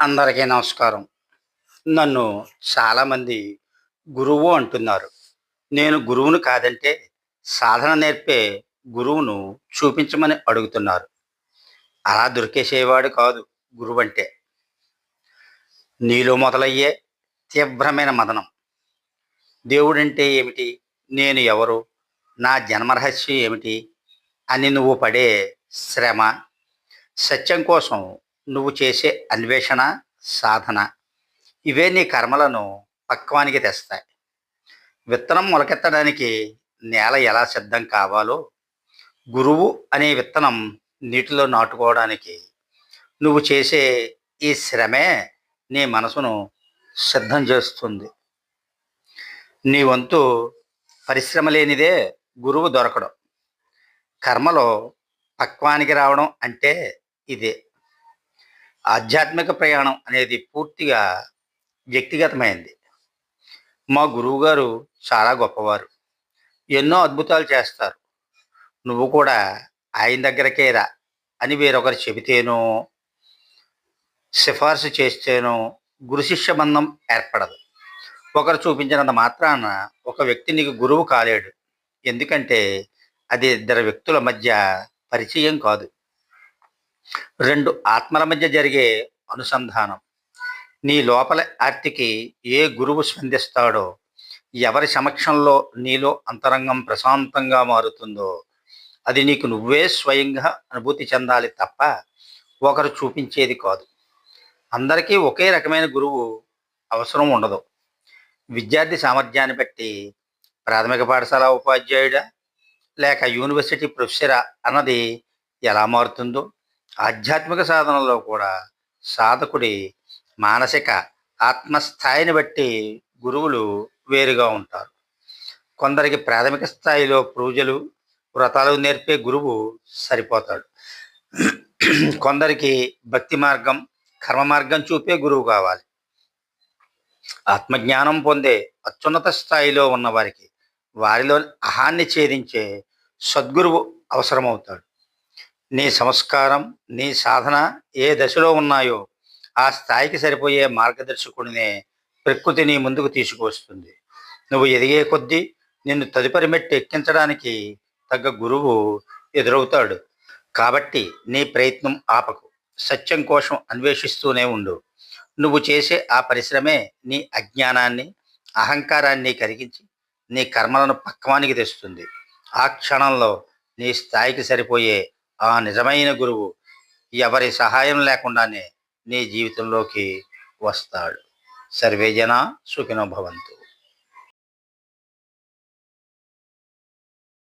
అందరికీ నమస్కారం. నన్ను చాలామంది గురువు అంటున్నారు. నేను గురువును కాదంటే సాధన నేర్పే గురువును చూపించమని అడుగుతున్నారు. అలా దొరికేసేవాడు కాదు గురువంటే. నీలో మొదలయ్యే తీవ్రమైన మదనం. దేవుడంటే ఏమిటి? నేను ఎవరు? నా జన్మరహస్యం ఏమిటి? అని నువ్వు పడే శ్రమ, సత్యం కోసం నువ్వు చేసే అన్వేషణ, సాధన ఇవే నీ కర్మలను పక్వానికి తెస్తాయి. విత్తనం మొలకెత్తడానికి నేల ఎలా సిద్ధం కావాలో, గురువు అనే విత్తనం నీటిలో నాటుకోవడానికి నువ్వు చేసే ఈ శ్రమే నీ మనసును సిద్ధం చేస్తుంది. నీ వంతు పరిశ్రమ లేనిదే గురువు దొరకడం. కర్మలో పక్వానికి రావడం అంటే ఇదే. ఆధ్యాత్మిక ప్రయాణం అనేది పూర్తిగా వ్యక్తిగతమైంది. మా గురువుగారు చాలా గొప్పవారు. ఎన్నో అద్భుతాలు చేస్తారు. నువ్వు కూడా ఆయన దగ్గరకే రా అని వేరొకరు చెబితేనో, సిఫార్సు చేస్తేనో గురు శిష్య బంధం ఏర్పడదు. ఒకరు చూపించినంత మాత్రాన ఒక వ్యక్తి నీకు గురువు కాలేడు. ఎందుకంటే అది ఇద్దరు వ్యక్తుల మధ్య పరిచయం కాదు. రెండు ఆత్మల మధ్య జరిగే అనుసంధానం. నీ లోపల ఆర్తికి ఏ గురువు స్పందిస్తాడో, ఎవరి సమక్షంలో నీలో అంతరంగం ప్రశాంతంగా మారుతుందో, అది నీకు నువ్వే స్వయంగా అనుభూతి చెందాలి తప్ప ఒకరు చూపించేది కాదు. అందరికీ ఒకే రకమైన గురువు అవసరం ఉండదు. విద్యార్థి సామర్థ్యాన్ని బట్టి ప్రాథమిక పాఠశాల ఉపాధ్యాయుడా లేక యూనివర్సిటీ ప్రొఫెసరా అన్నది ఎలా మారుతుందో, ఆధ్యాత్మిక సాధనలో కూడా సాధకుడి మానసిక ఆత్మస్థాయిని బట్టి గురువులు వేరుగా ఉంటారు. కొందరికి ప్రాథమిక స్థాయిలో పూజలు, వ్రతాలు నేర్పే గురువు సరిపోతాడు. కొందరికి భక్తి మార్గం, కర్మ మార్గం చూపే గురువు కావాలి. ఆత్మజ్ఞానం పొందే అత్యున్నత స్థాయిలో ఉన్నవారికి వారిలోని అహాన్ని ఛేదించే సద్గురువు అవసరమవుతాడు. నీ సంస్కారం, నీ సాధన ఏ దశలో ఉన్నాయో ఆ స్థాయికి సరిపోయే మార్గదర్శకుడినే ప్రకృతి నీ ముందుకు తీసుకువస్తుంది. నువ్వు ఎదిగే కొద్దీ నిన్ను తదుపరి మెట్టు ఎక్కించడానికి తగ్గ గురువు ఎదురవుతాడు. కాబట్టి నీ ప్రయత్నం ఆపకు. సత్యం కోసం అన్వేషిస్తూనే ఉండు. నువ్వు చేసే ఆ పరిశ్రమే నీ అజ్ఞానాన్ని, అహంకారాన్ని కరిగించి నీ కర్మలను పక్వానికి తెస్తుంది. ఆ క్షణంలో నీ స్థాయికి సరిపోయే ఆ నిజమైన గురువు ఎవరి సహాయం లేకుండానే నీ జీవితంలోకి వస్తాడు. సర్వే జన సుఖినో భవంతు.